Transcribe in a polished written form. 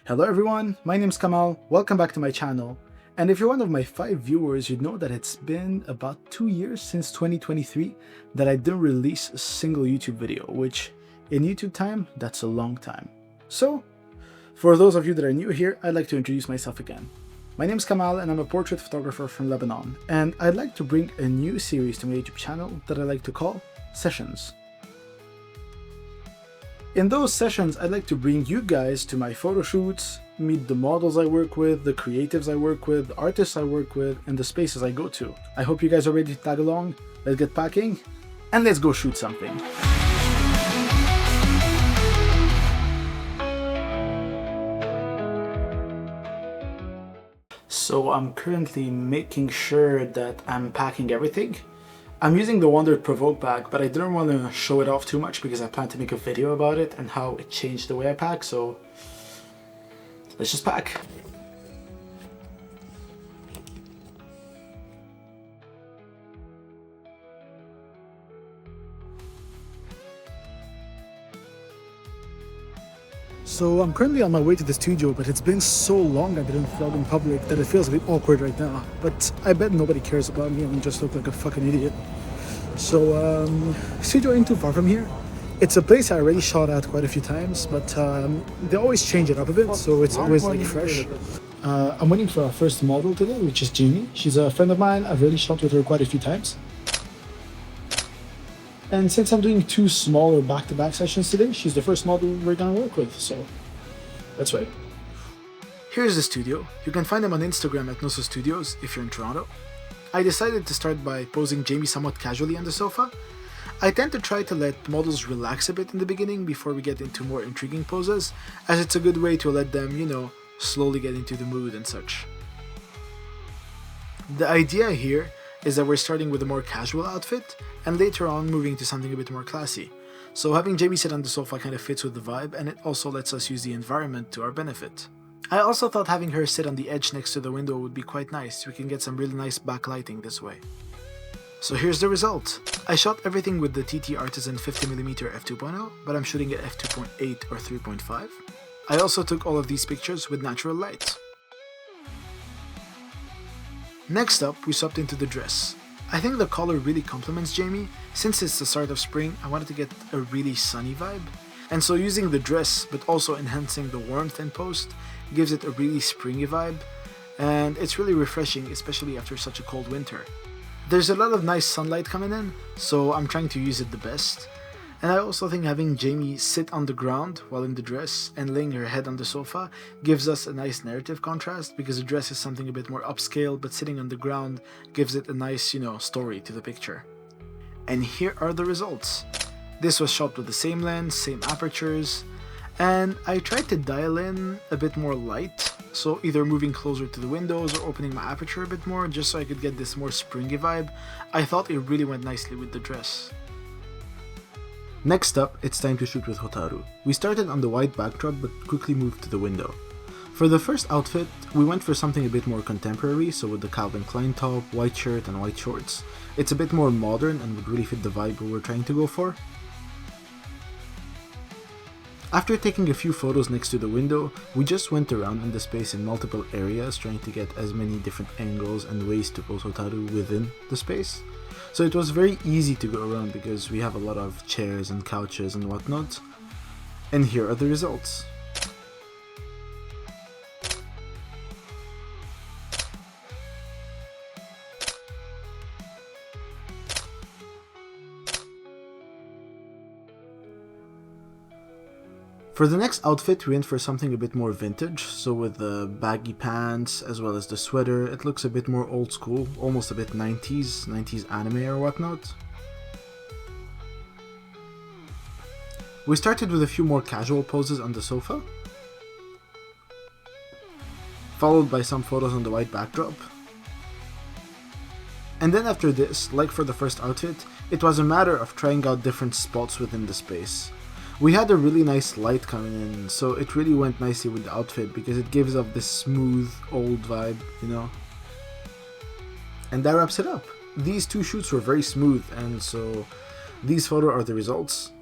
Hello everyone, my name's Kamal, welcome back to my channel. And if you're one of my 5 viewers, you'd know that it's been about 2 years since 2023 that I didn't release a single YouTube video, which in YouTube time, that's a long time. So, for those of you that are new here, I'd like to introduce myself again. My name's Kamal and I'm a portrait photographer from Lebanon, and I'd like to bring a new series to my YouTube channel that I like to call Sessions. In those sessions, I'd like to bring you guys to my photo shoots, meet the models I work with, the creatives I work with, the artists I work with, and the spaces I go to. I hope you guys are ready to tag along. Let's get packing, and let's go shoot something. So I'm currently making sure that I'm packing everything. I'm using the Wonder Provoke bag, but I didn't want to show it off too much because I plan to make a video about it and how it changed the way I pack, so let's just pack. So I'm currently on my way to the studio, but it's been so long I didn't vlog in public that it feels a bit awkward right now. But I bet nobody cares about me and I just look like a fucking idiot. So, studio ain't too far from here. It's a place I already shot at quite a few times, but they always change it up a bit, so it's always like fresh. I'm waiting for our first model today, which is Jamie. She's a friend of mine. I've already shot with her quite a few times. And since I'm doing 2 smaller back-to-back sessions today, she's the first model we're gonna work with, so that's right. Here's the studio. You can find them on Instagram at Nosso Studios if you're in Toronto. I decided to start by posing Jamie somewhat casually on the sofa. I tend to try to let models relax a bit in the beginning before we get into more intriguing poses, as it's a good way to let them, you know, slowly get into the mood and such. The idea here is that we're starting with a more casual outfit, and later on moving to something a bit more classy. So having Jamie sit on the sofa kind of fits with the vibe, and it also lets us use the environment to our benefit. I also thought having her sit on the edge next to the window would be quite nice. We can get some really nice backlighting this way. So here's the result. I shot everything with the TT Artisan 50mm f2.0, but I'm shooting at f2.8 or 3.5. I also took all of these pictures with natural light. Next up, we swapped into the dress. I think the color really complements Jamie. Since it's the start of spring, I wanted to get a really sunny vibe. And so using the dress, but also enhancing the warmth in post, gives it a really springy vibe. And it's really refreshing, especially after such a cold winter. There's a lot of nice sunlight coming in, so I'm trying to use it the best. And I also think having Jamie sit on the ground while in the dress and laying her head on the sofa gives us a nice narrative contrast, because the dress is something a bit more upscale, but sitting on the ground gives it a nice, you know, story to the picture. And here are the results. This was shot with the same lens, same apertures, and I tried to dial in a bit more light, so either moving closer to the windows or opening my aperture a bit more just so I could get this more springy vibe. I thought it really went nicely with the dress. Next up, it's time to shoot with Hotaru. We started on the white backdrop but quickly moved to the window. For the first outfit, we went for something a bit more contemporary, so with the Calvin Klein top, white shirt and white shorts. It's a bit more modern and would really fit the vibe we were trying to go for. After taking a few photos next to the window, we just went around in the space in multiple areas trying to get as many different angles and ways to pose Hotaru within the space. So it was very easy to go around because we have a lot of chairs and couches and whatnot. And here are the results. For the next outfit, we went for something a bit more vintage, so with the baggy pants as well as the sweater, it looks a bit more old school, almost a bit 90s anime or whatnot. We started with a few more casual poses on the sofa, followed by some photos on the white backdrop. And then after this, like for the first outfit, it was a matter of trying out different spots within the space. We had a really nice light coming in, so it really went nicely with the outfit because it gives off this smooth, old vibe, you know. And that wraps it up. These 2 shoots were very smooth, and so these photos are the results.